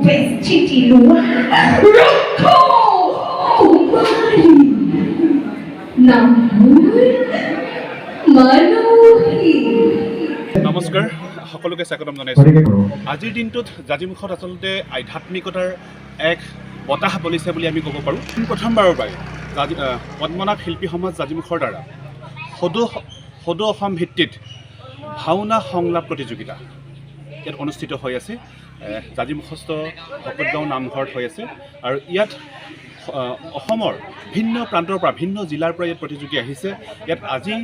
rupes chitilua rokho kumari namur manohi নমস্কাৰ সকলোকে স্বাগতম জনাইছোঁ। আজিৰ দিনটোত জাজিমুখত আচলতে আধ্যাত্মিকতাৰ এক বতাহ বলিছে বুলি আমি ক'ব পাৰোঁ। প্ৰথমবাৰৰ বাবে পদ্মনাভ শিল্পী সমাজ জাজিমুখৰ দ্বাৰা সদৌ অসম ভিত্তিত ভাওনা সংলাপ প্ৰতিযোগিতা ইয়াত অনুষ্ঠিত হৈ আছে। জাজিমুখস্থ ভকতগাঁও নামঘৰত হৈ আছে আৰু ইয়াত অসমৰ ভিন্ন প্ৰান্তৰ পৰা ভিন্ন জিলাৰ পৰা ইয়াত প্ৰতিযোগী আহিছে। ইয়াত আজি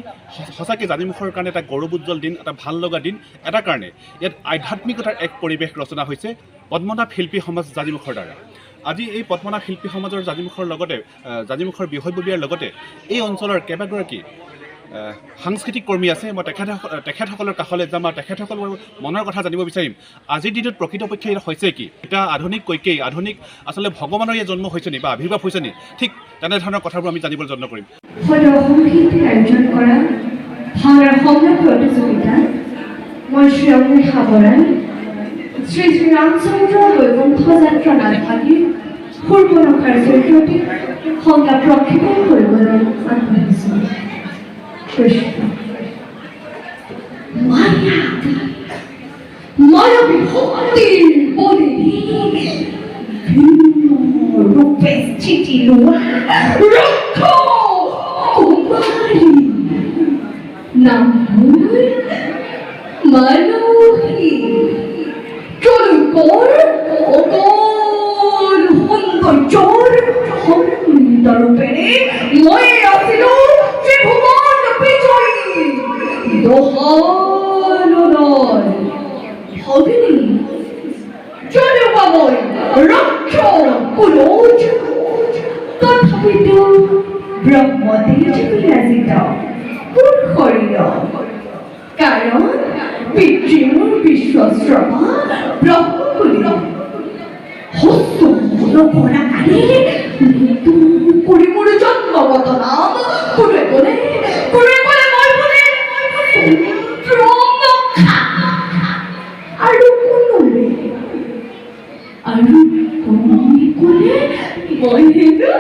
সঁচাকৈ জাজিমুখৰ কাৰণে এটা গৌৰৱোজ্জ্বল দিন, এটা ভাল লগা দিন। এটা কাৰণে ইয়াত আধ্যাত্মিকতাৰ এক পৰিৱেশ ৰচনা হৈছে পদ্মনাভ শিল্পী সমাজ জাজিমুখৰ দ্বাৰা। আজি এই পদ্মনাভ শিল্পী সমাজৰ জাজিমুখৰ বিষয়ববীয়াৰ লগতে এই অঞ্চলৰ কেইবাগৰাকী সাংস্কৃতিক কৰ্মী আছে। মই তেখেতসকলৰ কাষলৈ যাম আৰু তেখেতসকলৰ মনৰ কথা জানিব বিচাৰিম। আজিৰ দিনটোত প্ৰকৃতপক্ষে ইয়াত হৈছে কি, এটা আধুনিক কৈকেয়ী, আধুনিক আচলতে ভগৱানৰ ইয়াত জন্ম হৈছে নি বা আৱিৰ্ভাৱ হৈছে নি, ঠিক তেনেধৰণৰ কথাবোৰ আমি জানিবলৈ যত্ন কৰিম। আয়োজন কৰা ভাওনাৰ সংলাপ প্ৰতিযোগিতা মই শ্ৰী অগ্নি সাৱৰান শ্ৰী শ্ৰী ৰামচন্দ্ৰ বৈকুণ্ঠ যাত্ৰা নাটভাগীৰ পূৰ্বনখাৰ জৰিয়তে সংলাপ প্ৰক্ষেপণ কৰিবলৈ আগবাঢ়িছোঁ। কৃষ্ণ মায়াবী শক্তিৰ বলি ৰূপে চিটিলোৱা ৰক্ষো কুমাৰী নামবোৰ মানসী তেওঁলোকৰ অকল সৌন্দৰ্যৰ সন্মিলিতৰূপেৰে মই আছিলোঁ ত্ৰিভুৱন বিজয়ী দহাননৰ ভগিনী যদিওবা মই ৰক্ষণ কুলোজ তথাপিতো ব্ৰহ্মতেজ বিৰাজিত মোৰ শৰীৰ, কাৰণ পিতৃৰ বিশ্বশ্ৰমা ব্ৰহ্মকুলী হস্তমূলকৰাকাৰে মৃত্যু কৰি মোৰ জন্মগত নাম কোনে কোনে মই বোলে আৰু কোনলে ক'লে মই হেনো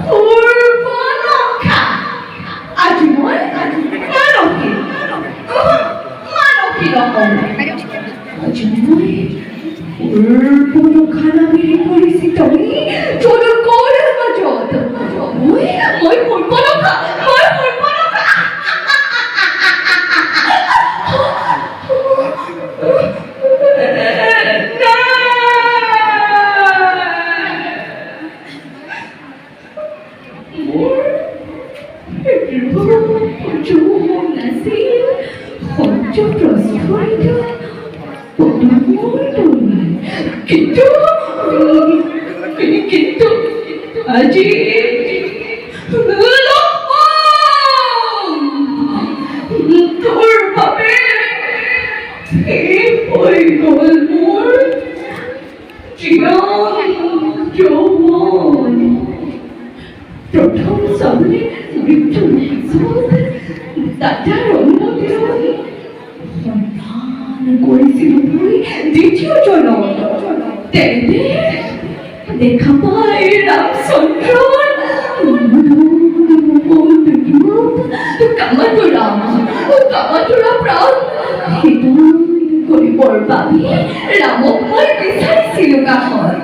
সৰ্বনখা। আজি মই মানসী নকওঁ, আজি মই সৰ্বনখা নামেৰে পৰিচিত জনকৰ মাজত মই সৰ্বনখা কিন্তু আজি তোৰ বাবে হৈ গ'ল মোৰ যৌৱন। প্ৰথম চাবলৈ মৃত্যু দাদাৰ অনুমতিলৈ সন্ধান কৰিছিলোঁ মই দ্বিতীয় জনম। তেন্তে দেখা পাই ৰামচন্দ্ৰৰ কামাতুৰা প্ৰাণ হিতান কৰিবৰ বাবে ৰামক মই বিচাৰিছিলোঁ কাষত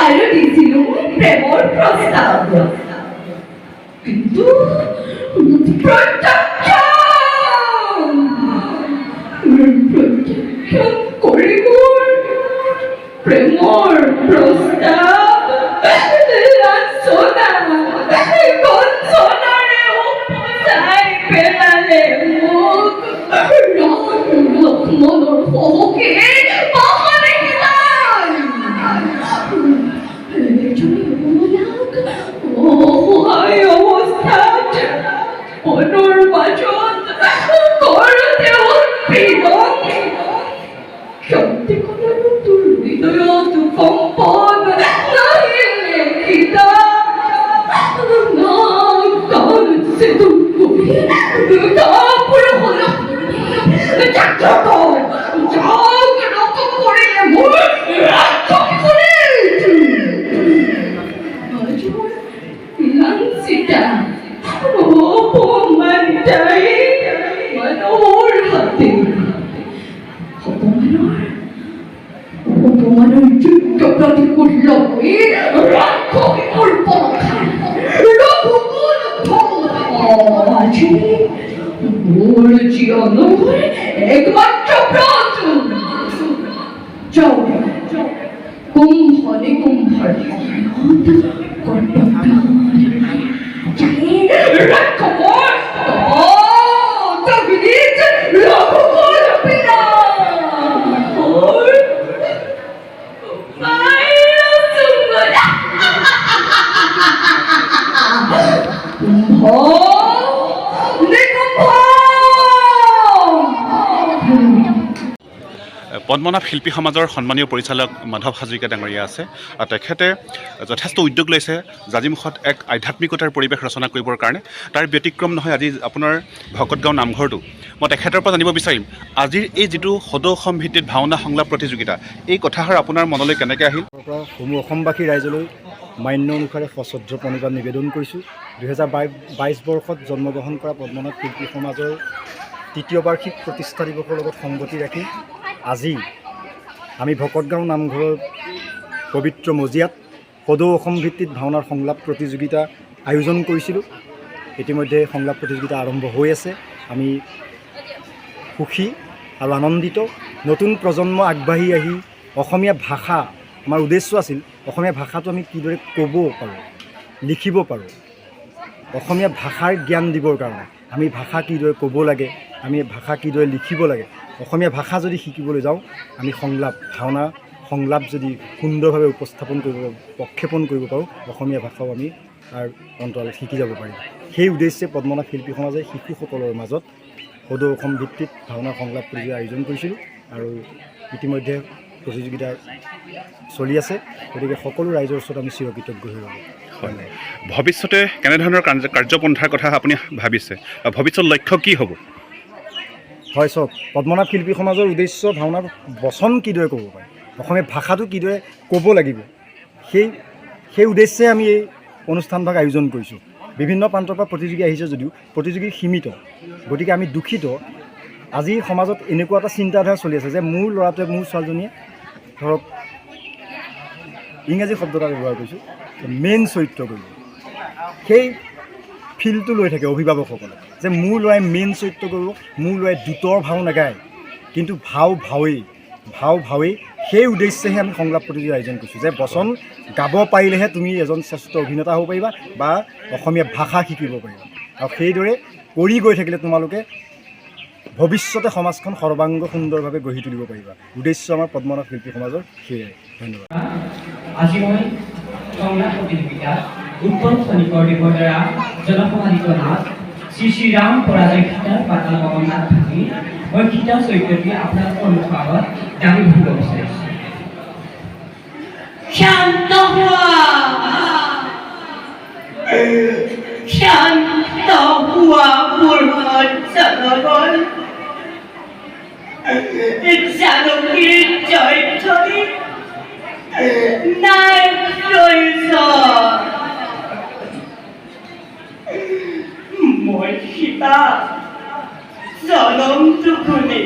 আৰু দিছিলোঁ প্ৰেমৰ প্ৰস্তাৱ, কিন্তু প্ৰত্যাখ্যান কৰি মোৰ প্ৰেমৰ প্ৰস্তাৱ গঞ্জনাৰে উপচাই পেলালে মোক লক্ষ্মণৰ সহকে পাহৰি অসহায় অৱস্থাত মনৰ মাজত কৰোঁতে উৎপীড়ন ক্ষন্তেকণৰো তোৰ হৃদয়ত কম্পন নাহিলে সীতা কাঁদছে তোৰ কাপোৰ জাগ্ৰত কৰিলে মোৰ প্ৰতিকূল লবৈ ৰাক্ষসীৰ পৰখাই ৰঘুকুল ধ্বংস আজি মোৰ জীৱনৰ একমাত্ৰ ব্ৰত যাওঁ কুম্ভ নিকুম্ভৰ সহায়ত কৰ্তব্য ৰাক্ষসৰ তগিলিত ৰঘুকুল পদ্মনাভ শিল্পী সমাজৰ সন্মানীয় পৰিচালক মাধৱ হাজৰিকা ডাঙৰীয়া আছে আৰু তেখেতে যথেষ্ট উদ্যোগ লৈছে জাজিমুখত এক আধ্যাত্মিকতাৰ পৰিৱেশ ৰচনা কৰিবৰ কাৰণে। তাৰ ব্যতিক্ৰম নহয় আজি আপোনাৰ ভকতগাঁও নামঘৰটো। মই তেখেতৰ পৰা জানিব বিচাৰিম আজিৰ এই যিটো সদৌ অসম ভিত্তিত ভাওনা সংলাপ প্ৰতিযোগিতা, এই কথাষাৰ আপোনাৰ মনলৈ কেনেকৈ আহিল? সমূহ অসমবাসী ৰাইজলৈ মান্য অনুসাৰে সশ্ৰদ্ধ প্ৰণিপাত নিবেদন কৰিছোঁ। 2022 বৰ্ষত জন্মগ্ৰহণ কৰা পদ্মনাভ শিল্পী সমাজৰ তৃতীয় বাৰ্ষিক প্ৰতিষ্ঠা দিৱসৰ লগত সংগতি ৰাখি আজি আমি ভকতগাঁও নামঘৰৰ পবিত্ৰ মজিয়াত সদৌ অসম ভিত্তিত ভাওনাৰ সংলাপ প্ৰতিযোগিতা আয়োজন কৰিছিলোঁ। ইতিমধ্যে সংলাপ প্ৰতিযোগিতা আৰম্ভ হৈ আছে। আমি সুখী আৰু আনন্দিত। নতুন প্ৰজন্ম আগবাঢ়ি আহি অসমীয়া ভাষা, আমাৰ উদ্দেশ্য আছিল অসমীয়া ভাষাটো আমি কিদৰে ক'ব পাৰোঁ, লিখিব পাৰোঁ, অসমীয়া ভাষাৰ জ্ঞান দিবৰ কাৰণে আমি ভাষা কিদৰে ক'ব লাগে, আমি ভাষা কিদৰে লিখিব লাগে। অসমীয়া ভাষা যদি শিকিবলৈ যাওঁ আমি ভাওনা সংলাপ যদি সুন্দৰভাৱে উপস্থাপন প্ৰক্ষেপণ কৰিব পাৰোঁ, অসমীয়া ভাষাও আমি তাৰ অন্তৰালত শিকি যাব পাৰিম। সেই উদ্দেশ্যে পদ্মনাভ শিল্পী সমাজে শিশুসকলৰ মাজত সদৌ অসম ভিত্তিত ভাওনা সংলাপ প্ৰতিযোগিতা আয়োজন কৰিছিলোঁ আৰু ইতিমধ্যে প্ৰতিযোগিতা চলি আছে। গতিকে সকলো ৰাইজৰ ওচৰত আমি চিৰকৃতজ্ঞ হৈ ৰ'ব। হয়, ভৱিষ্যতে কেনেধৰণৰ কাৰ্যপন্থাৰ কথা আপুনি ভাবিছে? ভৱিষ্যত লক্ষ্য কি হ'ব? হয়, চাওক, পদ্মনাভ শিল্পী সমাজৰ উদ্দেশ্য ভাওনাৰ বচন কিদৰে ক'ব পাৰে, অসমীয়া ভাষাটো কিদৰে ক'ব লাগিব, সেই উদ্দেশ্যে আমি এই অনুষ্ঠানভাগ আয়োজন কৰিছোঁ। বিভিন্ন প্ৰান্তৰ পৰা প্ৰতিযোগী আহিছে যদিও প্ৰতিযোগী সীমিত। গতিকে আমি দুখিত। আজি সমাজত এনেকুৱা এটা চিন্তাধাৰা চলি আছে যে মোৰ ল'ৰাটোৱে, মোৰ ছোৱালীজনীয়ে ধৰক ইংৰাজী শব্দ এটা ব্যৱহাৰ কৰিছোঁ, মেইন চৰিত্ৰ কৰিব। সেই ফিল্ডটো লৈ থাকে অভিভাৱকসকলে যে মোৰ ল'ৰাই মেইন চৰিত্ৰ কৰিব, মোৰ ল'ৰাই দূতৰ ভাও নাগায়, কিন্তু ভাৱেই সেই উদ্দেশ্যেহে আমি সংলাপ প্ৰতিযোগিতা আয়োজন কৰিছোঁ যে বচন গাব পাৰিলেহে তুমি এজন শ্ৰেষ্ঠ অভিনেতা হ'ব পাৰিবা বা অসমীয়া ভাষা শিকিব পাৰিবা। আৰু সেইদৰে কৰি গৈ থাকিলে তোমালোকে ভৱিষ্যতে সমাজখন সৰ্বাংগ সুন্দৰভাৱে গঢ়ি তুলিব পাৰিবা। উদ্দেশ্য আমাৰ পদ্মনাভ শিল্পী সমাজৰ সেয়াই। ধন্যবাদ। আজি মই সংলাপ প্ৰতিযোগিতা উত্তম শনিকৰদেৱৰ দ্বাৰা জনসমাধিত নাট শ্ৰী শ্ৰী ৰাম পৰাজয় সীতাৰ পাতাল জগন্নাথ ভাগী মই সীতা চৰিত্ৰটি আপোনালোকৰ মুখৰ আগত দাঙি ধৰিব বিচাৰিছোঁ। শান্ত হোৱা, শান্ত হোৱা পুৰুষ জনগণ, জানকীৰ জয়ধ্বনি নাই প্ৰয়োজন। মই সীতা জনমটো শুনি,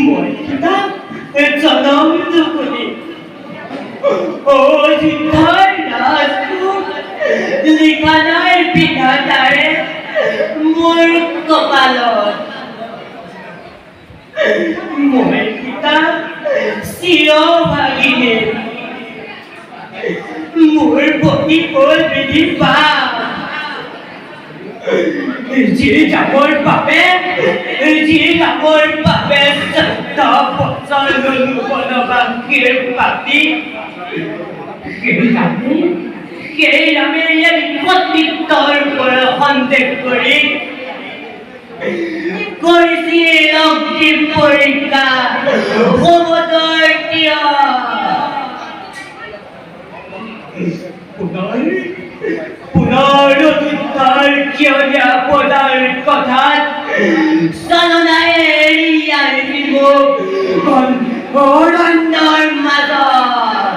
মই সীতা জনমটো শুনি অযোধ্যাৰ ৰাজদূত লিখা নাই বিধাতাৰে মোৰ কপালত। মই সীতা চিৰভাগিনী, মোৰ পতি হ'ল বিধি পাপ। যি যাবৰ বাবে 14 বছৰ গ'লো বনবাসীৰ পাপী, সেই নামে সতীত্বৰ ওপৰত সন্দেহ কৰি কৰিছিল অগ্নি পৰীক্ষা সমদৰ কিয় পুনৰ অযোধ্যাৰ কিয়লীয়া পদাৰ কথাত চালনাই এৰি আনিব অৰণ্যৰ মাজত।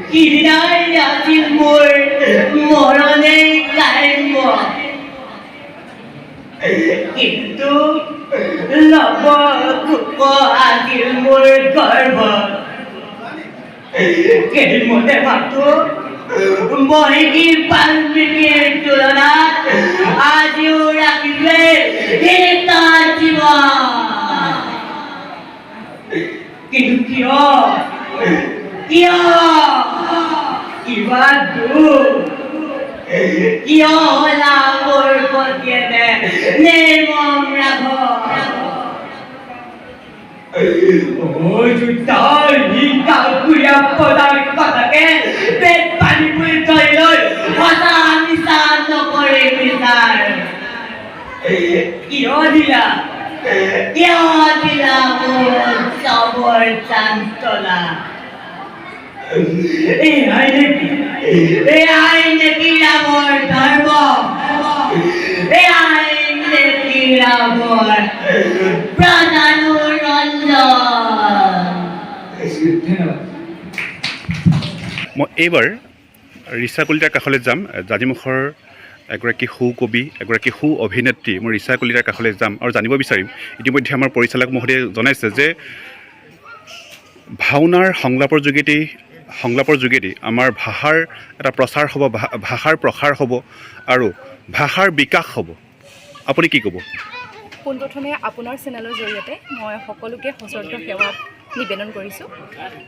সিদিনাই আছিল মোৰ মৰণে কাম্য। কিন্তু লব কুক আছিল মোৰ গৰ্ভত কেইমতে মাতো মই কি বাল্মীকিৰ তুলনাত আজিও ৰাখিলে এটা জীৱন কিন্তু কিয় কিবা দুখ কিয় হলা মোৰ প্ৰতিয়েতে নিৰ্মম ৰাঘ যুদ্ধৰ হিংসা ঘূৰিয়া পদাৰ কথাকে পেট পানী পুৰি থৈ লৈ সঁচা মিছা নকৰে বিচাৰ কিয় দিলা মোৰ চবৰ চান্তলা এয়াই নেকি ৰামৰ ধৰ্ম এয়াই নেকি ৰামৰ প্ৰধানুৰঞ্জন ধন্যবাদ মই এইবাৰ ৰিচা কলিতাৰ কাষলৈ যাম জাজিমুখৰ এগৰাকী সুকবি এগৰাকী সু অভিনেত্ৰী মই ৰিচা কলিতাৰ কাষলৈ যাম আৰু জানিব বিচাৰিম ইতিমধ্যে আমাৰ পৰিচালক মহোদয়ে জনাইছে যে ভাওনাৰ সংলাপৰ যোগেদি আমাৰ ভাষাৰ এটা প্ৰচাৰ হ'ব ভাষাৰ প্ৰসাৰ হ'ব আৰু ভাষাৰ বিকাশ হ'ব আপুনি কি ক'ব পোনপ্ৰথমে আপোনাৰ চেনেলৰ জৰিয়তে মই সকলোকে সশ্ৰদ্ধ সেৱা নিবেদন কৰিছোঁ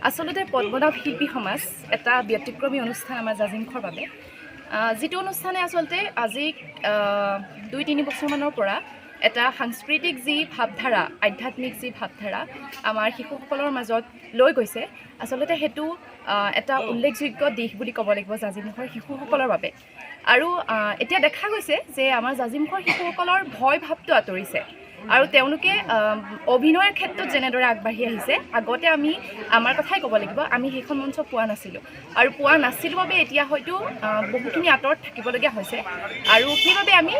আচলতে পদ্মনাভ শিল্পী সমাজ এটা ব্যতিক্ৰমী অনুষ্ঠান আমাৰ জাজিমুখৰ বাবে যিটো অনুষ্ঠানে আচলতে আজি 2-3 বছৰমানৰ পৰা এটা সাংস্কৃতিক যি ভাৱধাৰা আধ্যাত্মিক যি ভাৱধাৰা আমাৰ শিশুসকলৰ মাজত লৈ গৈছে আচলতে সেইটো এটা উল্লেখযোগ্য দিশ বুলি ক'ব লাগিব জাজিমুখৰ শিশুসকলৰ বাবে আৰু এতিয়া দেখা গৈছে যে আমাৰ জাজিমুখৰ শিশুসকলৰ ভয় ভাৱটো আঁতৰিছে আৰু তেওঁলোকে অভিনয়ৰ ক্ষেত্ৰত যেনেদৰে আগবাঢ়ি আহিছে আগতে আমি আমাৰ কথাই ক'ব লাগিব আমি সেইখন মঞ্চ পোৱা নাছিলোঁ আৰু পোৱা নাছিলোঁ বাবে এতিয়া হয়তো বহুখিনি আঁতৰত থাকিবলগীয়া হৈছে আৰু সেইবাবে আমি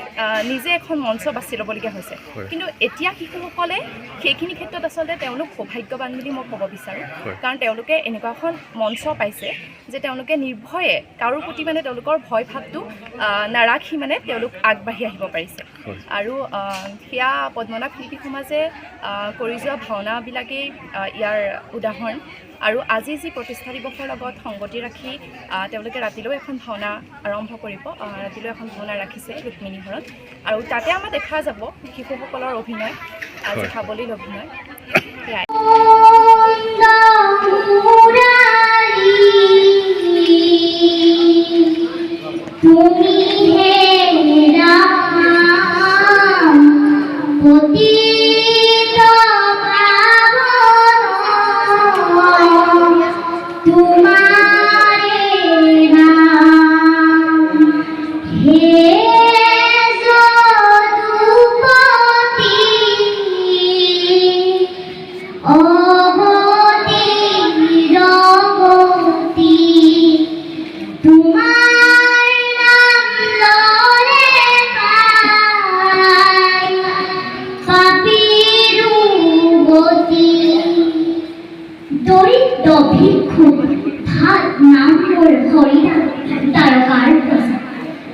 নিজে এখন মঞ্চ বাছি ল'বলগীয়া হৈছে কিন্তু এতিয়া শিশুসকলে সেইখিনি ক্ষেত্ৰত আচলতে তেওঁলোক সৌভাগ্যৱান বুলি মই ক'ব বিচাৰোঁ কাৰণ তেওঁলোকে এনেকুৱা এখন মঞ্চ পাইছে যে তেওঁলোকে নিৰ্ভয়ে কাৰো প্ৰতি মানে তেওঁলোকৰ ভয় ভাৱটো নাৰাখি মানে তেওঁলোক আগবাঢ়ি আহিব পাৰিছে আৰু সেয়া পদ্মনাভ শিল্পী সমাজে কৰি যোৱা ভাওনাবিলাকেই ইয়াৰ উদাহৰণ আৰু আজি যি প্ৰতিষ্ঠা দিৱসৰ লগত সংগতি ৰাখি তেওঁলোকে ৰাতিলৈও এখন ভাওনা আৰম্ভ কৰিব ৰাতিলৈ এখন ভাওনা ৰাখিছে ৰুক্মিণী ঘৰত আৰু তাতে আমাৰ দেখা যাব শিশুসকলৰ অভিনয় আজি সাৱলীল অভিনয় সেয়াই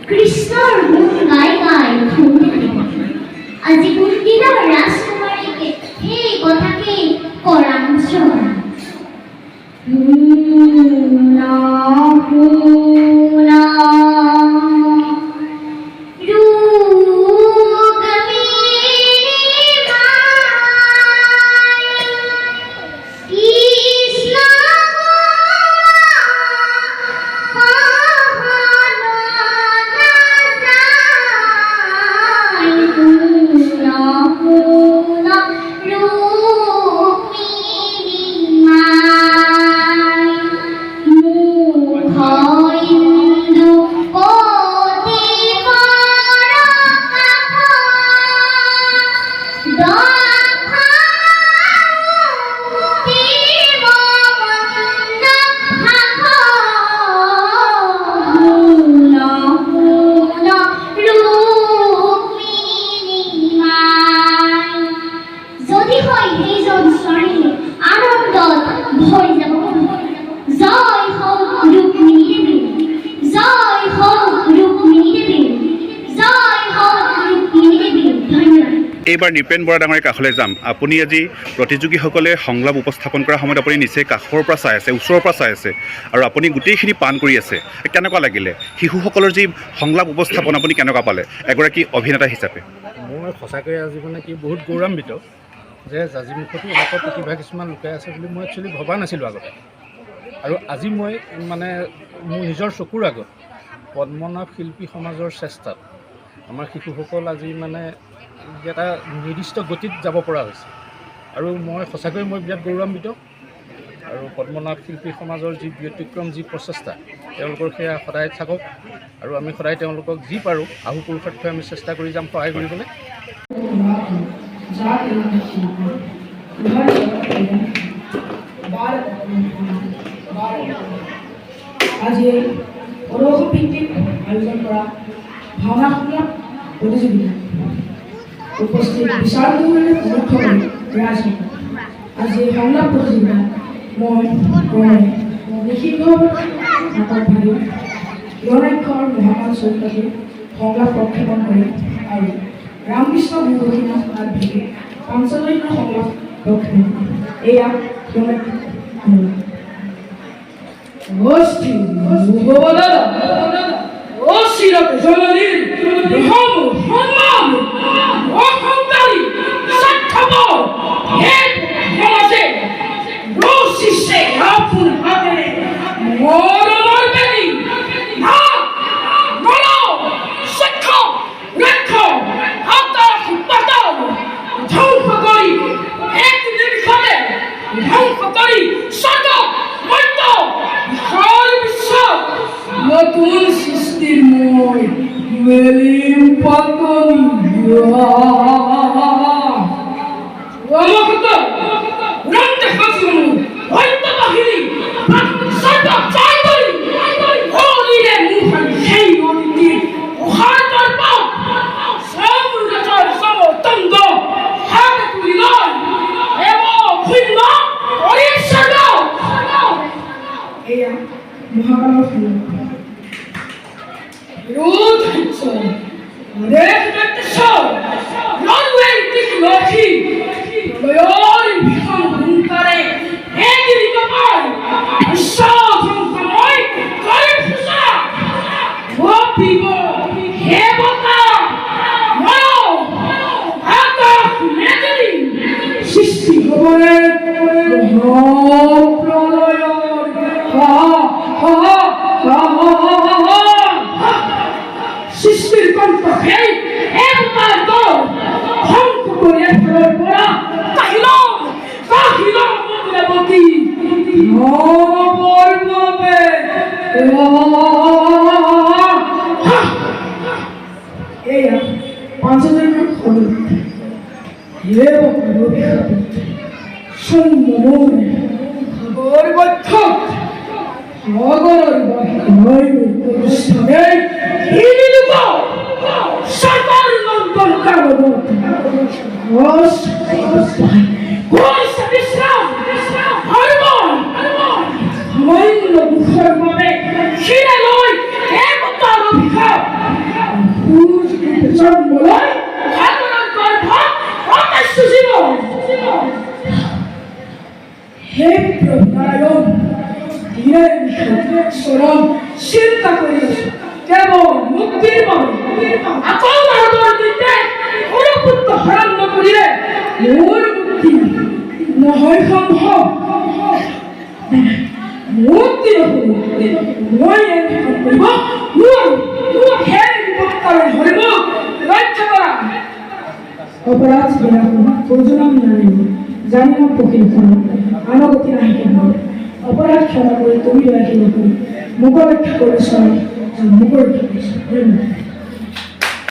কৃষ্ণৰ গুণ গাই গাই আজি কুন্তীৰ ৰাজকুমাৰীকে সেই কথাকে কৰাঞ্চল এইবাৰ নৃপেন বৰা ডাঙৰীৰ কাষলৈ যাম। আপুনি আজি প্ৰতিযোগীসকলে সংলাপ উপস্থাপন কৰাৰ সময়ত আপুনি নিচেই কাষৰ পৰা চাই আছে, ওচৰৰ পৰা চাই আছে, আৰু আপুনি গোটেইখিনি পাণ কৰি আছে। কেনেকুৱা লাগিলে শিশুসকলৰ যি সংলাপ উপস্থাপন আপুনি কেনেকুৱা পালে এগৰাকী অভিনেতা হিচাপে? মই সঁচাকৈ আজি মানে কি বহুত গৌৰৱান্বিত যে জাজিমুখতো এনেকুৱা প্ৰতিভা কিছুমান লুকাই আছে বুলি মই একচুৱেলি ভবা নাছিলোঁ আগতে। আৰু আজি মই মানে মোৰ নিজৰ চকুৰ আগত পদ্মনাভ শিল্পী সমাজৰ চেষ্টাত আমাৰ শিশুসকল আজি মানে এটা নিৰ্দিষ্ট গতিত যাব পৰা হৈছে। আৰু মই সঁচাকৈ বিৰাট গৌৰৱান্বিত। আৰু পদ্মনাভ শিল্পী সমাজৰ যি ব্যতিক্ৰম যি প্ৰচেষ্টা তেওঁলোকৰ সেয়া সদায় থাকক, আৰু আমি সদায় তেওঁলোকক যি পাৰোঁ আহু পুৰুষাৰ্থে আমি চেষ্টা কৰি যাম সহায় কৰিবলৈ। আজি পৰশভিত্তিক আয়োজন কৰা ভাওনা সংলাপ প্ৰতিযোগিতা উপস্থিত বিচাৰকসকলে সমৰ্থ কৰি ৰাইজক আজি সংলাপ প্ৰতিযোগিতা মই নিষিদ্ধ নাটকভাগী হিৰণাক্ষৰ মহাকাল চৰিত্ৰটি সংলাপ প্ৰক্ষেপণ কৰি আৰু ৰামকৃষ্ণ গুৰুদক্ষিণা ভাগী পঞ্চদৈন্য সংলাপ প্ৰক্ষেপণ এয়া নতুন সৃষ্টিৰ মই মেলি এয়া মহাকালৰ সৃষ্টি হ'বৰে সৃষ্টিৰ কণ্ঠ সেই একতাৰ দল ধ্বংস কৰি এফালৰ পৰা কাহিল মন্দিৰৱতী নৱৰ বাবে এয়া পাঁচজনৰ সন্মুখ সাগৰ বক্ষত সাগৰৰ অনুষ্ঠানে সাগৰ নন্দন সামান্য দুখৰ বাবে শিৰে লৈ একতাৰ অভিশাপ জন্মলৈ সাগৰৰ গৰ্ভত অকাশ্য জীৱন হে প্ৰভু নাৰায়ণ ধীৰে চৰণ চিন্তা কৰি আছো কেৱল মুক্তিৰ বাবে আকৌ ভাৰতৰ দিনতে সৰুপুত্ৰ হৰণ নকৰিলে মোৰ মুক্তি নহয় সম্ভৱ। মুক্তি মই কৰিব নোৱাৰো। হে বিপত্তাৰে হৰিব ৰক্ষা কৰা। অপৰাধ প্ৰয়োজন নাই জানিব প্ৰশিক্ষণ আনগতি নাহিকে অপৰাধ ক্ষমা কৰি তুমি ৰাখিব কৰি মোক ৰক্ষা কৰিছ মোক ৰক্ষা কৰিছ।